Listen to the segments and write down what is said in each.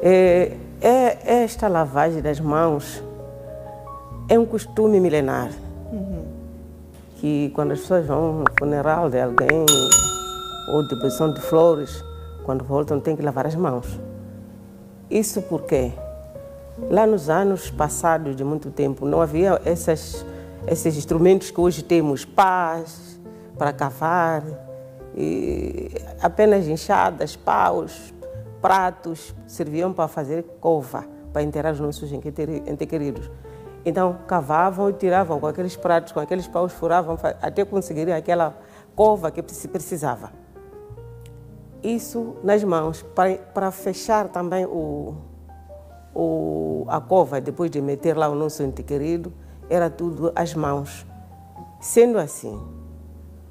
Esta lavagem das mãos é um costume milenar. Que quando as pessoas vão no funeral de alguém ou deposição de flores, quando voltam tem que lavar as mãos. Isso porque lá nos anos passados de muito tempo não havia esses instrumentos que hoje temos, pás para cavar, e apenas enxadas, paus, pratos serviam para fazer cova, para enterrar os nossos entes queridos. Então cavavam e tiravam com aqueles pratos, com aqueles paus, furavam até conseguirem aquela cova que se precisava. Isso nas mãos, para fechar também a cova, depois de meter lá o nosso ente querido, era tudo as mãos. Sendo assim,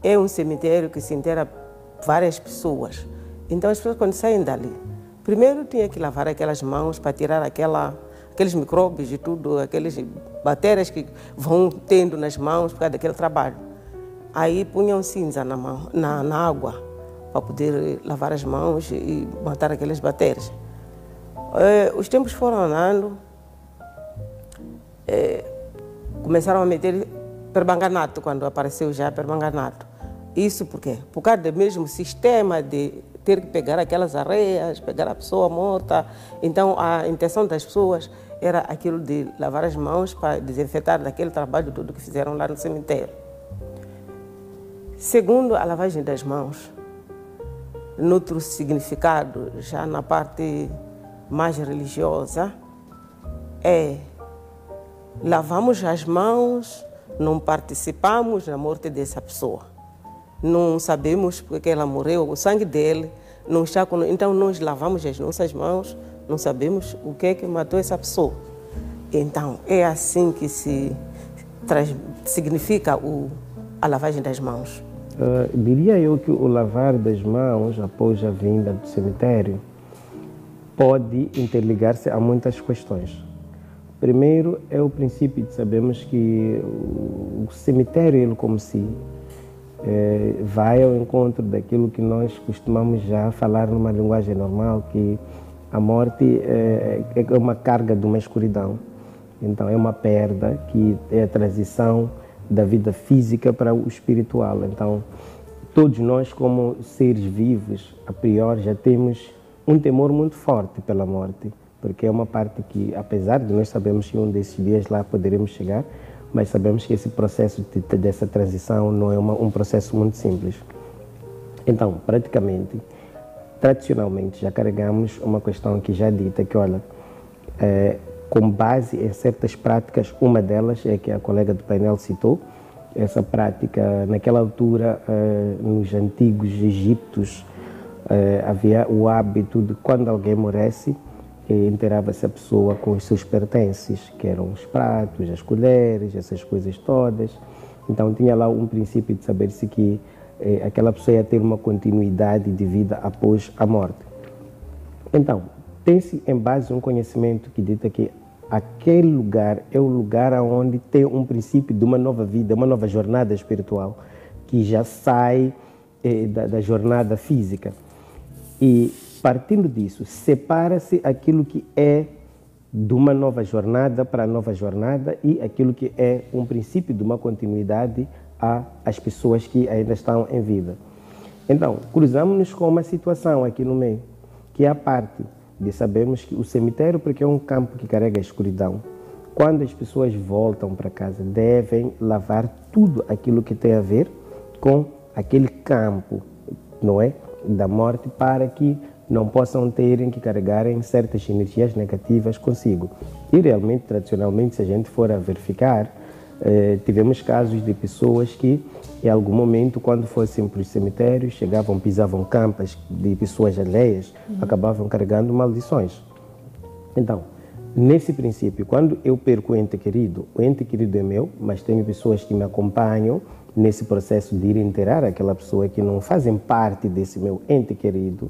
é um cemitério que se enterra várias pessoas. Então as pessoas quando saem dali, primeiro tinha que lavar aquelas mãos para tirar aqueles micróbios e tudo, aquelas bactérias que vão tendo nas mãos por causa daquele trabalho. Aí punham cinza na água para poder lavar as mãos e matar aquelas bactérias. Os tempos foram andando, começaram a meter permanganato, quando apareceu já permanganato. Isso por quê? Por causa do mesmo sistema de ter que pegar aquelas areias, pegar a pessoa morta. Então a intenção das pessoas era aquilo de lavar as mãos para desinfetar daquele trabalho tudo que fizeram lá no cemitério. Segundo a lavagem das mãos, noutro significado, já na parte mais religiosa, lavamos as mãos, não participamos na morte dessa pessoa. Não sabemos porque ela morreu, o sangue dele não está conosco. Então nós lavamos as nossas mãos, não sabemos o que é que matou essa pessoa. Então é assim que se significa a lavagem das mãos. Diria eu que o lavar das mãos após a vinda do cemitério pode interligar-se a muitas questões. Primeiro é o princípio de sabermos que o cemitério, ele como si, vai ao encontro daquilo que nós costumamos já falar numa linguagem normal, que a morte é uma carga de uma escuridão. Então é uma perda que é a transição da vida física para o espiritual. Então todos nós, como seres vivos, a priori já temos um temor muito forte pela morte, porque é uma parte que, apesar de nós sabermos que um desses dias lá poderemos chegar, mas sabemos que esse processo dessa transição não é um processo muito simples. Então, praticamente, tradicionalmente, já carregamos uma questão que já dita, que olha, com base em certas práticas, uma delas é que a colega do painel citou, essa prática, naquela altura, nos antigos Egípcios, havia o hábito de quando alguém morresse, enterrava-se a pessoa com os seus pertences, que eram os pratos, as colheres, essas coisas todas. Então tinha lá um princípio de saber-se que aquela pessoa ia ter uma continuidade de vida após a morte. Então, tem-se em base um conhecimento que dita que aquele lugar é o lugar onde tem um princípio de uma nova vida, uma nova jornada espiritual, que já sai da jornada física. E partindo disso, separa-se aquilo que é de uma nova jornada para a nova jornada e aquilo que é um princípio de uma continuidade às pessoas que ainda estão em vida. Então, cruzamos-nos com uma situação aqui no meio, que é a parte de sabermos que o cemitério, porque é um campo que carrega a escuridão, quando as pessoas voltam para casa, devem lavar tudo aquilo que tem a ver com aquele campo, não é? Da morte, para que não possam terem que carregarem certas energias negativas consigo. E realmente, tradicionalmente, se a gente for a verificar, tivemos casos de pessoas que, em algum momento, quando fossem para os cemitérios, chegavam, pisavam campas de pessoas alheias, acabavam carregando maldições. Então, nesse princípio, quando eu perco o ente querido é meu, mas tenho pessoas que me acompanham nesse processo de ir enterrar aquela pessoa que não fazem parte desse meu ente querido.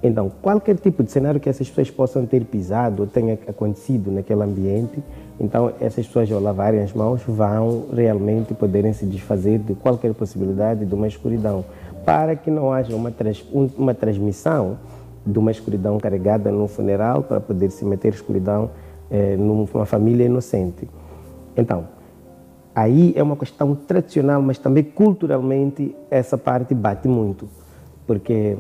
Então, qualquer tipo de cenário que essas pessoas possam ter pisado ou tenha acontecido naquele ambiente, então essas pessoas, ao lavarem as mãos, vão realmente poderem se desfazer de qualquer possibilidade de uma escuridão, para que não haja uma transmissão de uma escuridão carregada num funeral para poder se meter escuridão numa família inocente. Então, aí é uma questão tradicional, mas também culturalmente essa parte bate muito, porque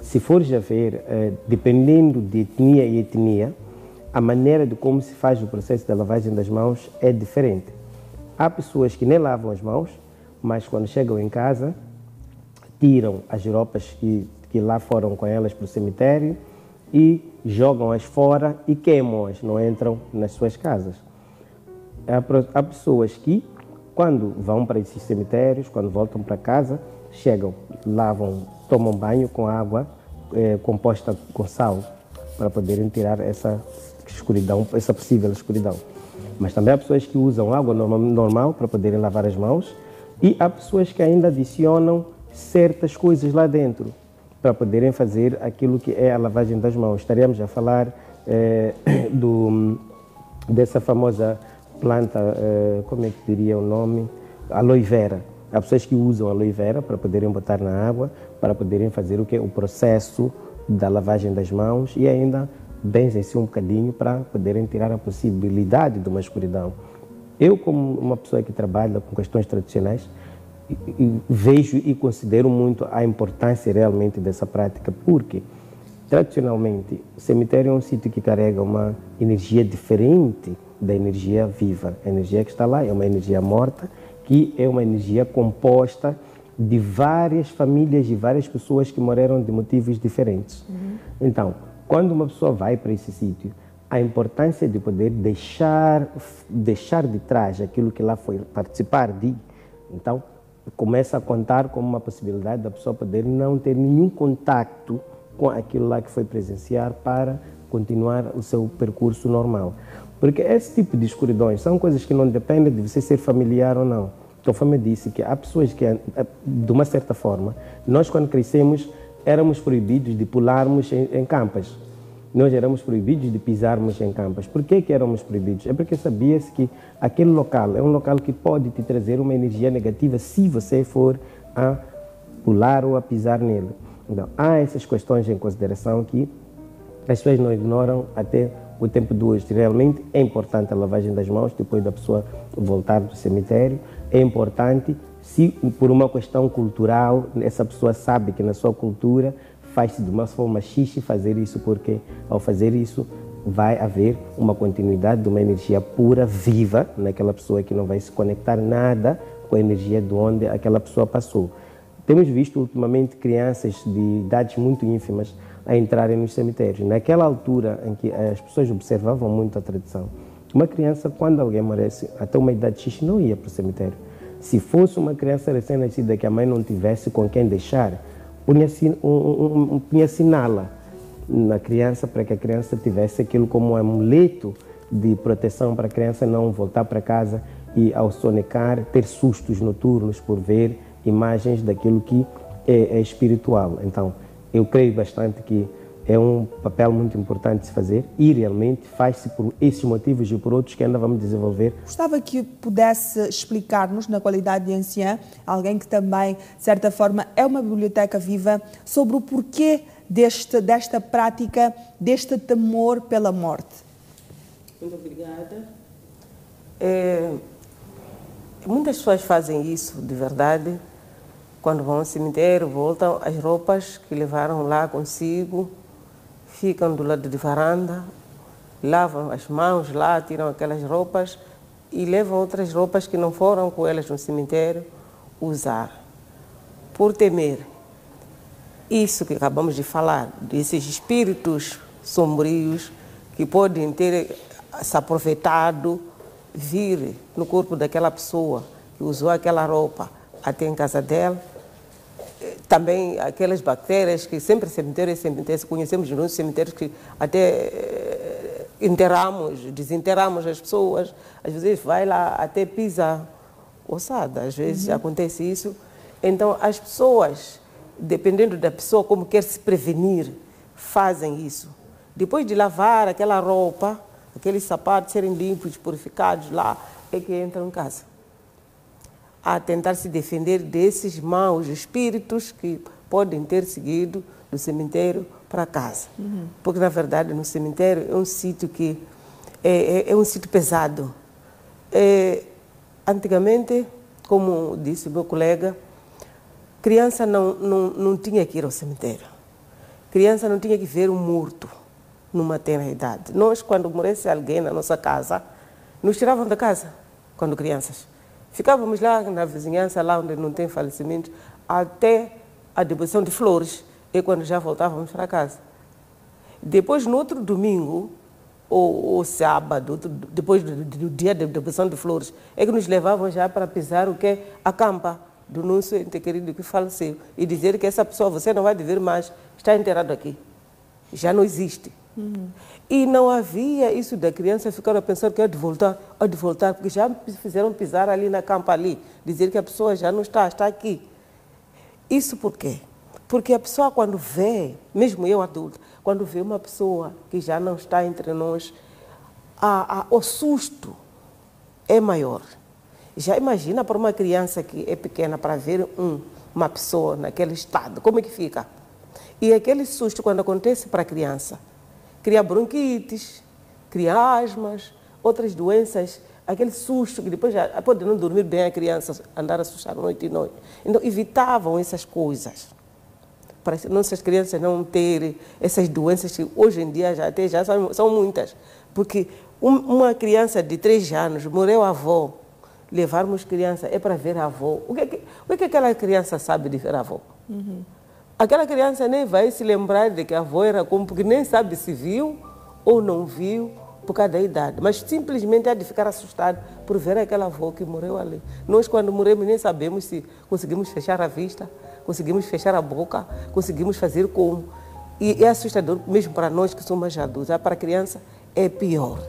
se fores a ver, dependendo de etnia e etnia, a maneira de como se faz o processo da lavagem das mãos é diferente. Há pessoas que nem lavam as mãos, mas quando chegam em casa, tiram as roupas que lá foram com elas para o cemitério e jogam-as fora e queimam-as, não entram nas suas casas. Há pessoas que, quando vão para esses cemitérios, quando voltam para casa, chegam, lavam, tomam banho com água composta com sal, para poderem tirar essa escuridão, essa possível escuridão. Mas também há pessoas que usam água normal para poderem lavar as mãos e há pessoas que ainda adicionam certas coisas lá dentro para poderem fazer aquilo que é a lavagem das mãos. Estaríamos a falar dessa famosa planta, como é que diria o nome? Aloe vera. Há pessoas que usam aloe vera para poderem botar na água, para poderem fazer o que? O processo da lavagem das mãos e ainda benzem-se um bocadinho para poderem tirar a possibilidade de uma escuridão. Eu, como uma pessoa que trabalha com questões tradicionais, vejo e considero muito a importância realmente dessa prática, porque tradicionalmente o cemitério é um sítio que carrega uma energia diferente da energia viva. A energia que está lá é uma energia morta, que é uma energia composta de várias famílias e várias pessoas que morreram de motivos diferentes. Então, quando uma pessoa vai para esse sítio, a importância de poder deixar de trás aquilo que lá foi, participar de, então, começa a contar como uma possibilidade da pessoa poder não ter nenhum contato com aquilo lá que foi presenciar para continuar o seu percurso normal. Porque esse tipo de escuridões são coisas que não dependem de você ser familiar ou não. Conforme eu disse, que há pessoas que, de uma certa forma, nós quando crescemos éramos proibidos de pularmos em campas. Nós éramos proibidos de pisarmos em campas. Por que éramos proibidos? É porque sabia-se que aquele local é um local que pode te trazer uma energia negativa se você for a pular ou a pisar nele. Então, há essas questões em consideração que as pessoas não ignoram até o tempo de hoje. Realmente é importante a lavagem das mãos depois da pessoa voltar do cemitério. É importante se por uma questão cultural essa pessoa sabe que na sua cultura faz-se de uma forma X fazer isso, porque ao fazer isso vai haver uma continuidade de uma energia pura, viva, naquela pessoa que não vai se conectar nada com a energia de onde aquela pessoa passou. Temos visto ultimamente crianças de idades muito ínfimas a entrarem nos cemitérios. Naquela altura em que as pessoas observavam muito a tradição, uma criança, quando alguém morresse até uma idade X, não ia para o cemitério. Se fosse uma criança recém-nascida que a mãe não tivesse com quem deixar, punha sinala na criança para que a criança tivesse aquilo como um amuleto de proteção para a criança não voltar para casa e, ao sonecar, ter sustos noturnos por ver imagens daquilo que é espiritual. Então, eu creio bastante que é um papel muito importante de se fazer e realmente faz-se por esses motivos e por outros que ainda vamos desenvolver. Gostava que pudesse explicar-nos, na qualidade de anciã, alguém que também, de certa forma, é uma biblioteca viva, sobre o porquê desta prática, deste temor pela morte. Muito obrigada. Muitas pessoas fazem isso, de verdade. Quando vão ao cemitério, voltam as roupas que levaram lá consigo, ficam do lado de varanda, lavam as mãos lá, tiram aquelas roupas e levam outras roupas que não foram com elas no cemitério usar. Por temer isso que acabamos de falar, desses espíritos sombrios que podem ter se aproveitado, vir no corpo daquela pessoa que usou aquela roupa até em casa dela. Também aquelas bactérias que sempre cemitério, conhecemos nos cemitérios que até desenterramos as pessoas, às vezes vai lá até pisar ossada, às vezes acontece isso. Então as pessoas, dependendo da pessoa como quer se prevenir, fazem isso. Depois de lavar aquela roupa, aqueles sapatos serem limpos, purificados lá, é que entram em casa a tentar se defender desses maus espíritos que podem ter seguido do cemitério para casa. Porque, na verdade, no cemitério é um sítio que é um sítio pesado. Antigamente, como disse o meu colega, criança não tinha que ir ao cemitério. Criança não tinha que ver um morto numa tenra idade. Nós, quando morresse alguém na nossa casa, nos tiravam da casa, quando crianças. Ficávamos lá na vizinhança, lá onde não tem falecimento, até a deposição de flores, e quando já voltávamos para casa. Depois, no outro domingo, ou sábado, depois do dia da deposição de flores, é que nos levavam já para pisar o que é a campa do nosso ente querido que faleceu e dizer que essa pessoa, você não vai viver mais, está enterrado aqui. Já não existe. E não havia isso da criança ficar a pensar que é de voltar, porque já fizeram pisar ali na campa ali, dizer que a pessoa já não está aqui. Isso por quê? Porque a pessoa quando vê, mesmo eu adulta, quando vê uma pessoa que já não está entre nós, o susto é maior. Já imagina para uma criança que é pequena para ver uma pessoa naquele estado, como é que fica? E aquele susto quando acontece para a criança, cria bronquites, cria asmas, outras doenças, aquele susto que depois já pode não dormir bem a criança, andar assustada noite e noite. Então evitavam essas coisas, para nossas crianças não terem essas doenças que hoje em dia já são muitas. Porque uma criança de 3 anos, morreu a avó, levarmos criança é para ver a avó. O que aquela criança sabe de ver a avó? Aquela criança nem vai se lembrar de que a avó era como, porque nem sabe se viu ou não viu por causa da idade, mas simplesmente há de ficar assustado por ver aquela avó que morreu ali. Nós, quando morremos, nem sabemos se conseguimos fechar a vista, conseguimos fechar a boca, conseguimos fazer como. E é assustador mesmo para nós que somos adultos. Para a criança é pior.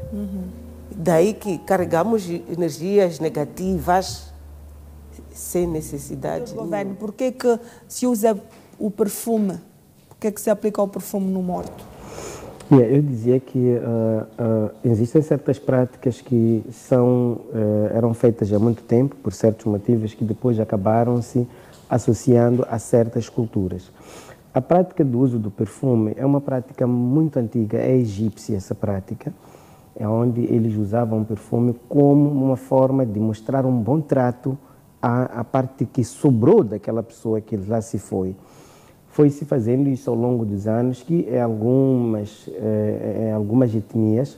Daí que carregamos energias negativas sem necessidade. Governo, por que se usa o perfume? Por que se aplica o perfume no morto? Eu dizia que existem certas práticas que eram feitas há muito tempo, por certos motivos, que depois acabaram se associando a certas culturas. A prática do uso do perfume é uma prática muito antiga, é egípcia essa prática, é onde eles usavam o perfume como uma forma de mostrar um bom trato à parte que sobrou daquela pessoa que lá se foi. Foi-se fazendo isso ao longo dos anos que em algumas etnias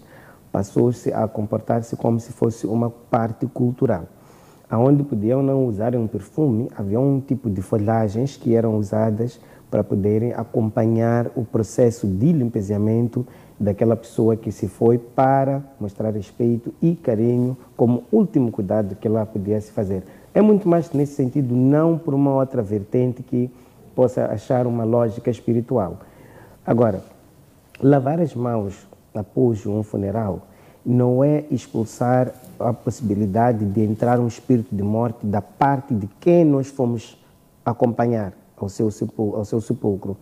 passou-se a comportar-se como se fosse uma parte cultural. Onde podiam não usar um perfume, havia um tipo de folhagens que eram usadas para poderem acompanhar o processo de limpezamento daquela pessoa que se foi, para mostrar respeito e carinho como último cuidado que ela podia se fazer. É muito mais nesse sentido, não por uma outra vertente que possa achar uma lógica espiritual. Agora, lavar as mãos após um funeral não é expulsar a possibilidade de entrar um espírito de morte da parte de quem nós fomos acompanhar ao seu sepulcro.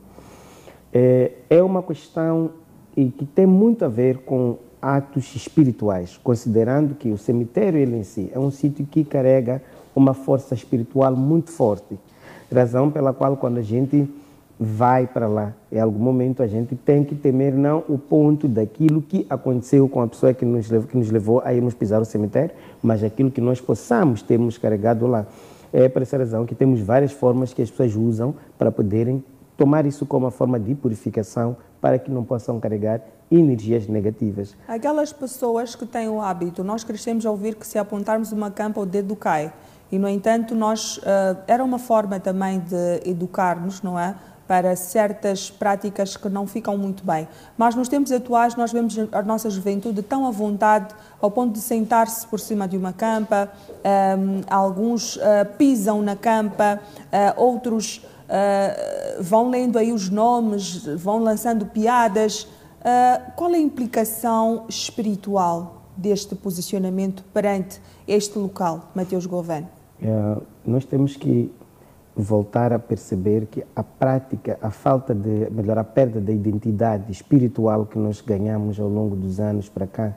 É uma questão que tem muito a ver com atos espirituais, considerando que o cemitério ele em si é um sítio que carrega uma força espiritual muito forte. Razão pela qual, quando a gente vai para lá, em algum momento a gente tem que temer não o ponto daquilo que aconteceu com a pessoa que nos levou a irmos pisar o cemitério, mas aquilo que nós possamos termos carregado lá. É por essa razão que temos várias formas que as pessoas usam para poderem tomar isso como uma forma de purificação, para que não possam carregar energias negativas. Aquelas pessoas que têm o hábito, nós crescemos a ouvir que se apontarmos uma campa o dedo cai. E, no entanto, era uma forma também de educar-nos, não é? Para certas práticas que não ficam muito bem. Mas nos tempos atuais nós vemos a nossa juventude tão à vontade ao ponto de sentar-se por cima de uma campa, alguns pisam na campa, outros vão lendo aí os nomes, vão lançando piadas. Qual é a implicação espiritual deste posicionamento perante este local, Mateus Gouveia? Nós temos que voltar a perceber que a prática, a perda da identidade espiritual que nós ganhamos ao longo dos anos para cá,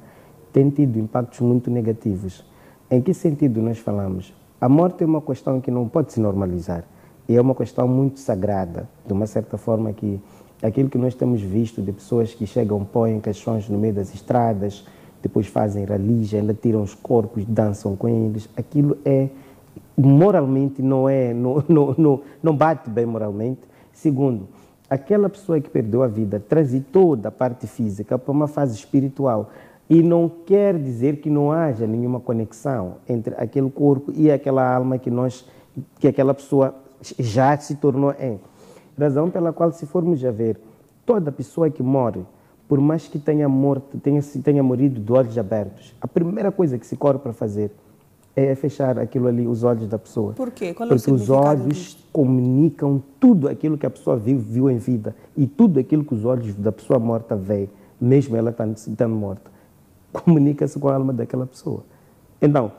tem tido impactos muito negativos. Em que sentido nós falamos? A morte é uma questão que não pode se normalizar. E é uma questão muito sagrada, de uma certa forma que aquilo que nós temos visto de pessoas que chegam, põem caixões no meio das estradas, depois fazem ralis, ainda tiram os corpos, dançam com eles, aquilo é, moralmente, não bate bem moralmente. Segundo, aquela pessoa que perdeu a vida transitou da parte física para uma fase espiritual e não quer dizer que não haja nenhuma conexão entre aquele corpo e aquela alma que aquela pessoa já se tornou em. Razão pela qual, se formos a ver, toda pessoa que morre, por mais que tenha morrido de olhos abertos, a primeira coisa que se corre para fazer é fechar aquilo ali, os olhos da pessoa. Por quê? Qual é Porque os olhos comunicam tudo aquilo que a pessoa viu em vida e tudo aquilo que os olhos da pessoa morta veem, mesmo ela estando morta, comunica-se com a alma daquela pessoa. Então,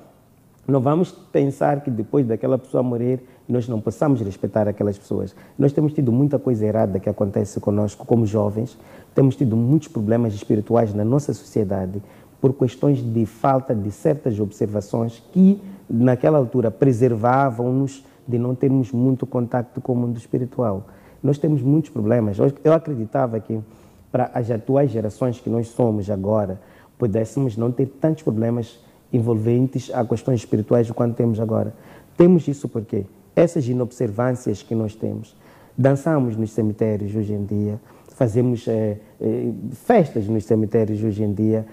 não vamos pensar que depois daquela pessoa morrer, nós não possamos respeitar aquelas pessoas. Nós temos tido muita coisa errada que acontece conosco como jovens, temos tido muitos problemas espirituais na nossa sociedade por questões de falta de certas observações que, naquela altura, preservavam-nos de não termos muito contato com o mundo espiritual. Nós temos muitos problemas. Eu acreditava que, para as atuais gerações que nós somos agora, pudéssemos não ter tantos problemas envolventes a questões espirituais quanto temos agora. Temos isso porque essas inobservâncias que nós temos. Dançamos nos cemitérios hoje em dia, fazemos festas nos cemitérios hoje em dia.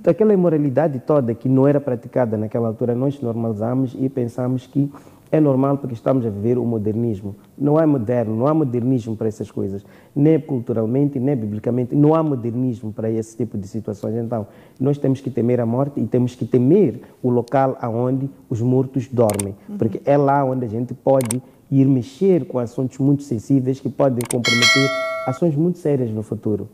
Aquela imoralidade toda que não era praticada naquela altura, nós normalizamos e pensamos que é normal porque estamos a viver o modernismo. Não é moderno, não há modernismo para essas coisas. Nem culturalmente, nem biblicamente, não há modernismo para esse tipo de situações. Então, nós temos que temer a morte e temos que temer o local onde os mortos dormem. Porque é lá onde a gente pode ir mexer com assuntos muito sensíveis que podem comprometer ações muito sérias no futuro.